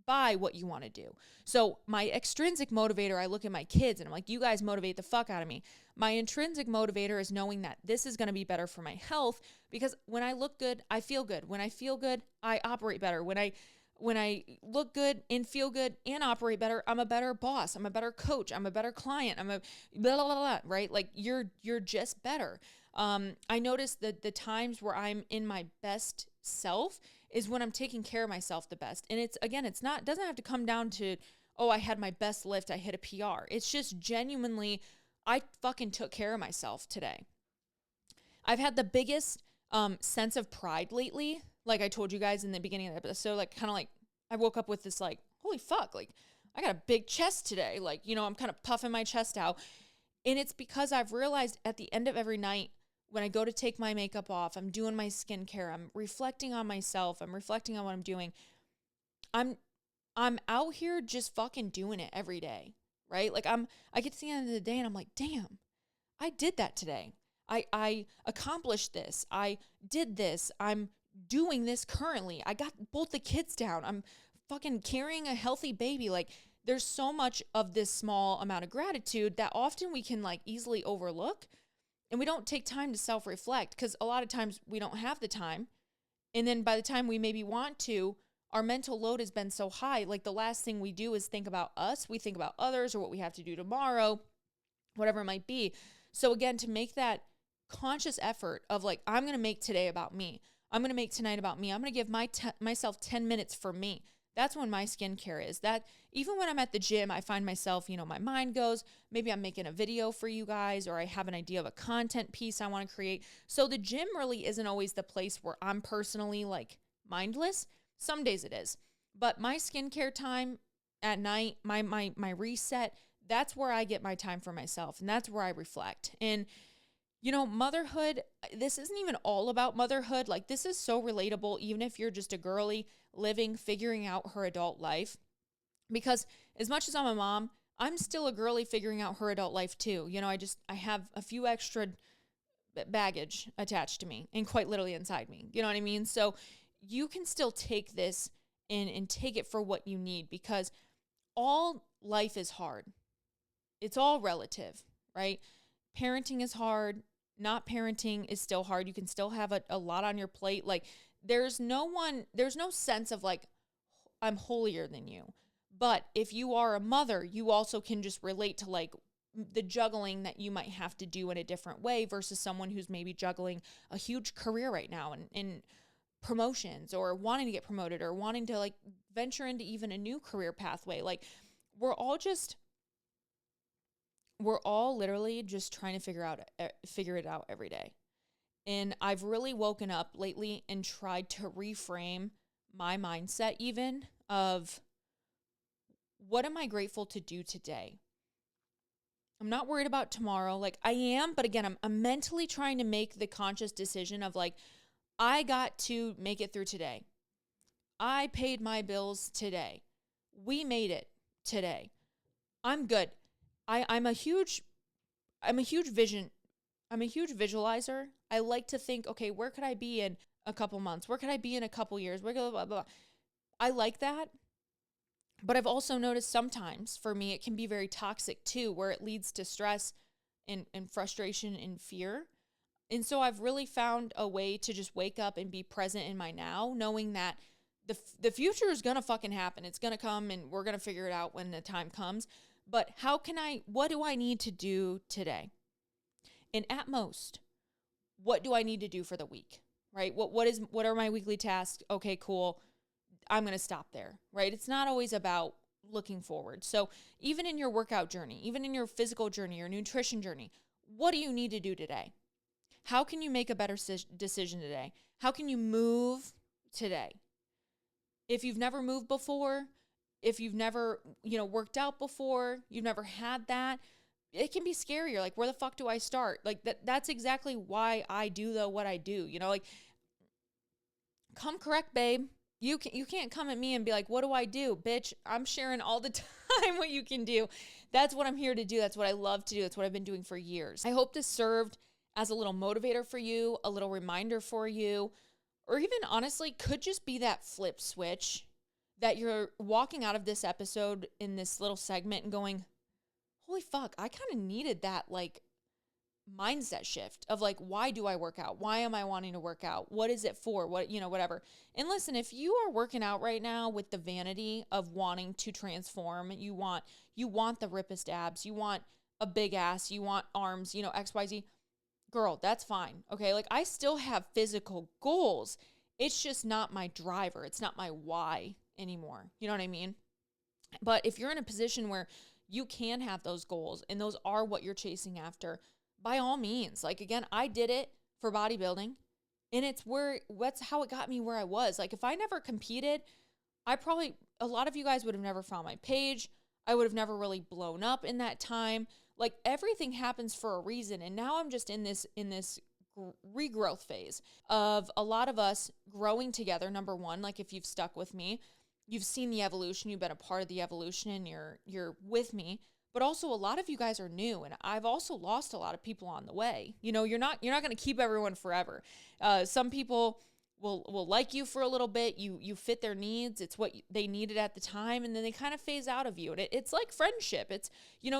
by what you want to do. So my extrinsic motivator, I look at my kids and I'm like, you guys motivate the fuck out of me. My intrinsic motivator is knowing that this is going to be better for my health, because when I look good, I feel good. When I feel good, I operate better. When I look good and feel good and operate better, I'm a better boss. I'm a better coach. I'm a better client. I'm a blah, blah, blah, blah, right? Like you're just better. I notice that the times where I'm in my best self is when I'm taking care of myself the best. And it's doesn't have to come down to, oh, I had my best lift, I hit a PR. It's just genuinely, I fucking took care of myself today. I've had the biggest sense of pride lately. Like I told you guys in the beginning of the episode, like kind of like I woke up with this like, holy fuck, like I got a big chest today. Like, I'm kind of puffing my chest out. And it's because I've realized at the end of every night, when I go to take my makeup off, I'm doing my skincare, I'm reflecting on myself, I'm reflecting on what I'm doing. I'm out here just fucking doing it every day, right? Like I get to the end of the day and I'm like, damn, I did that today. I accomplished this. I did this. I'm doing this currently. I got both the kids down. I'm fucking carrying a healthy baby. Like there's so much of this small amount of gratitude that often we can like easily overlook. And we don't take time to self-reflect because a lot of times we don't have the time. And then by the time we maybe want to, our mental load has been so high. Like the last thing we do is think about us. We think about others or what we have to do tomorrow, whatever it might be. So again, to make that conscious effort of like, I'm going to make today about me. I'm going to make tonight about me. I'm going to give myself 10 minutes for me. That's when my skincare is. That even when I'm at the gym, I find myself, my mind goes, maybe I'm making a video for you guys, or I have an idea of a content piece I want to create. So the gym really isn't always the place where I'm personally like mindless. Some days it is. But my skincare time at night, my reset, that's where I get my time for myself. And that's where I reflect. And motherhood, this isn't even all about motherhood. Like this is so relatable, even if you're just a girly figuring out her adult life. Because as much as I'm a mom, I'm still a girly figuring out her adult life too. I have a few extra baggage attached to me and quite literally inside me. You know what I mean? So you can still take this and take it for what you need, because all life is hard. It's all relative, right? Parenting is hard. Not parenting is still hard. You can still have a lot on your plate. Like there's no sense of like, I'm holier than you. But if you are a mother, you also can just relate to like the juggling that you might have to do in a different way versus someone who's maybe juggling a huge career right now in promotions, or wanting to get promoted, or wanting to like venture into even a new career pathway. Like we're all literally just trying to figure it out every day. And I've really woken up lately and tried to reframe my mindset even of what am I grateful to do today? I'm not worried about tomorrow. Like I am, but again, I'm mentally trying to make the conscious decision of like, I got to make it through today. I paid my bills today. We made it today. I'm good. I'm a huge visualizer. I like to think, okay, where could I be in a couple months? Where could I be in a couple years? Where blah, blah, blah. I like that. But I've also noticed sometimes for me, it can be very toxic too, where it leads to stress and frustration and fear. And so I've really found a way to just wake up and be present in my now, knowing that the future is going to fucking happen. It's going to come and we're going to figure it out when the time comes. But what do I need to do today? And at most, what do I need to do for the week, right? What are my weekly tasks? Okay, cool. I'm going to stop there, right? It's not always about looking forward. So even in your workout journey, even in your physical journey, your nutrition journey, what do you need to do today? How can you make a better decision today? How can you move today? If you've never moved before, if you've never, worked out before, you've never had that, it can be scary. You're like, where the fuck do I start? Like that's exactly why I do what I do. Like, come correct, babe. You can't come at me and be like, what do I do? Bitch, I'm sharing all the time what you can do. That's what I'm here to do. That's what I love to do. That's what I've been doing for years. I hope this served as a little motivator for you, a little reminder for you, or even honestly could just be that flip switch that you're walking out of this episode in this little segment and going, holy fuck, I kind of needed that like mindset shift of like, why do I work out? Why am I wanting to work out? What is it for? What, whatever. And listen, if you are working out right now with the vanity of wanting to transform, you want the rippest abs, you want a big ass, you want arms, XYZ, girl, that's fine. Okay. Like I still have physical goals. It's just not my driver. It's not my why anymore. You know what I mean? But if you're in a position where you can have those goals and those are what you're chasing after, by all means. Like, again, I did it for bodybuilding and that's how it got me where I was. Like, if I never competed, a lot of you guys would have never found my page. I would have never really blown up in that time. Like, everything happens for a reason. And now I'm just in this regrowth phase of a lot of us growing together. Number one, like if you've stuck with me, you've seen the evolution, you've been a part of the evolution and you're with me. But also a lot of you guys are new and I've also lost a lot of people on the way. You're not going to keep everyone forever. Some people will like you for a little bit. You fit their needs. It's what they needed at the time. And then they kind of phase out of you. And it's like friendship. It's,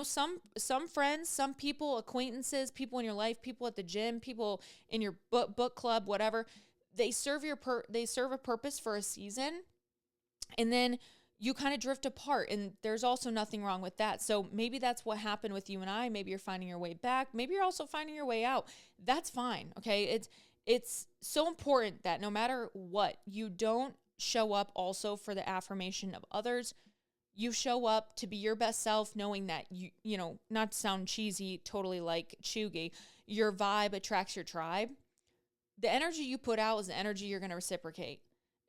some friends, some people, acquaintances, people in your life, people at the gym, people in your book club, whatever, they serve a purpose for a season. And then you kind of drift apart, and there's also nothing wrong with that. So maybe that's what happened with you and I. Maybe you're finding your way back. Maybe you're also finding your way out. That's fine, okay? It's so important that no matter what, you don't show up also for the affirmation of others. You show up to be your best self, knowing that not to sound cheesy, totally like chuggy, your vibe attracts your tribe. The energy you put out is the energy you're going to reciprocate.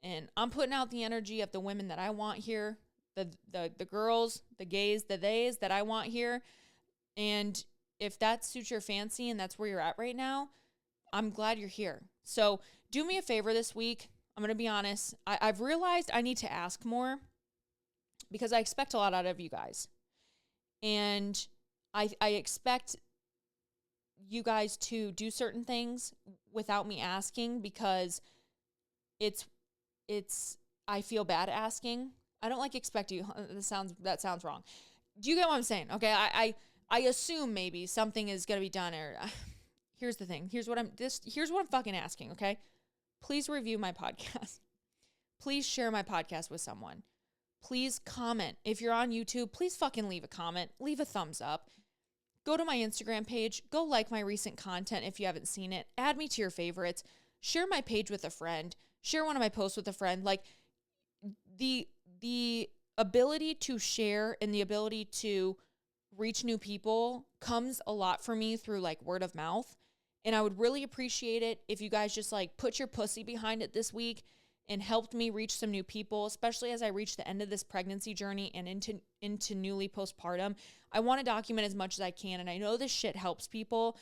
And I'm putting out the energy of the women that I want here, the girls, the gays, the theys that I want here. And if that suits your fancy and that's where you're at right now, I'm glad you're here. So do me a favor this week. I'm going to be honest. I've realized I need to ask more because I expect a lot out of you guys. And I expect you guys to do certain things without me asking because I feel bad asking. I don't like expect you. That sounds wrong. Do you get what I'm saying? Okay. I assume maybe something is going to be done or here's the thing. Here's what I'm fucking asking. Okay. Please review my podcast. Please share my podcast with someone. Please comment. If you're on YouTube, please fucking leave a comment, leave a thumbs up. Go to my Instagram page, go like my recent content. If you haven't seen it, add me to your favorites, share my page with a friend. Share one of my posts with a friend. Like the ability to share and the ability to reach new people comes a lot for me through like word of mouth. And I would really appreciate it if you guys just like put your pussy behind it this week and helped me reach some new people, especially as I reach the end of this pregnancy journey and into newly postpartum. I want to document as much as I can. And I know this shit helps people.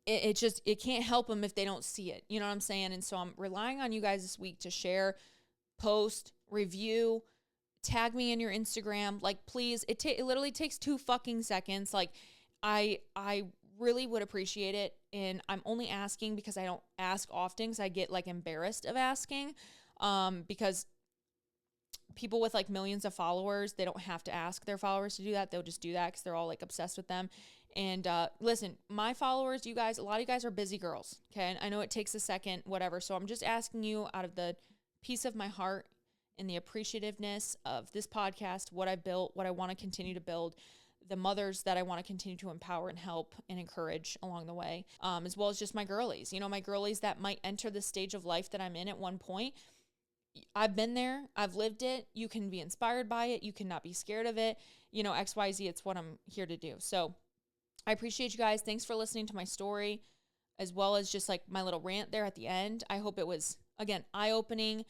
It can't help them if they don't see it. You know what I'm saying? And so I'm relying on you guys this week to share, post, review, tag me in your Instagram. Like, please, it literally takes 2 fucking seconds. Like, I really would appreciate it. And I'm only asking because I don't ask often because I get like embarrassed of asking. Because people with like millions of followers, they don't have to ask their followers to do that. They'll just do that because they're all like obsessed with them. And listen, my followers, you guys, a lot of you guys are busy girls. Okay. And I know it takes a second, whatever. So I'm just asking you out of the peace of my heart and the appreciativeness of this podcast, what I've built, what I want to continue to build, the mothers that I want to continue to empower and help and encourage along the way, as well as just my girlies, my girlies that might enter the stage of life that I'm in at one point. I've been there. I've lived it. You can be inspired by it. You cannot be scared of it. XYZ, it's what I'm here to do. So I appreciate you guys. Thanks for listening to my story, as well as just like my little rant there at the end. I hope it was, again, eye-opening.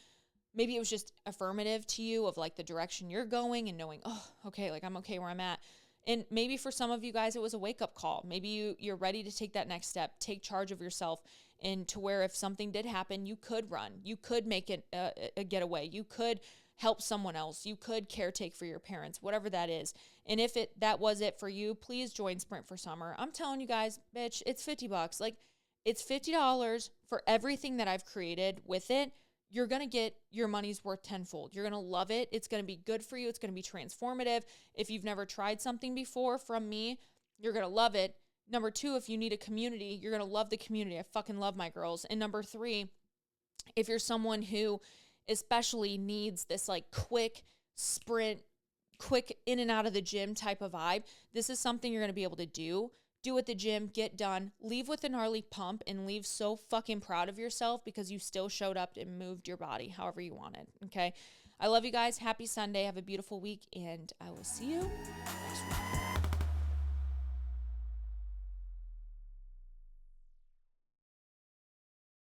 Maybe it was just affirmative to you of like the direction you're going and knowing, oh, okay, like I'm okay where I'm at. And maybe for some of you guys, it was a wake-up call. Maybe you're ready to take that next step, take charge of yourself, and to where if something did happen, you could run. You could make it a getaway. You could help someone else. You could caretake for your parents, whatever that is. And if that was it for you, please join Sprint for Summer. I'm telling you guys, bitch, it's $50. Like, it's $50 for everything that I've created with it. you're going to get your money's worth tenfold. You're going to love it. It's going to be good for you. It's going to be transformative. If you've never tried something before from me, you're going to love it. Number 2, if you need a community, you're going to love the community. I fucking love my girls. And number 3, if you're someone who especially needs this like quick sprint, quick in and out of the gym type of vibe, this is something you're going to be able to do at the gym, get done, leave with a gnarly pump, and leave so fucking proud of yourself because you still showed up and moved your body however you wanted, okay? I love you guys. Happy Sunday. Have a beautiful week, and I will see you next week.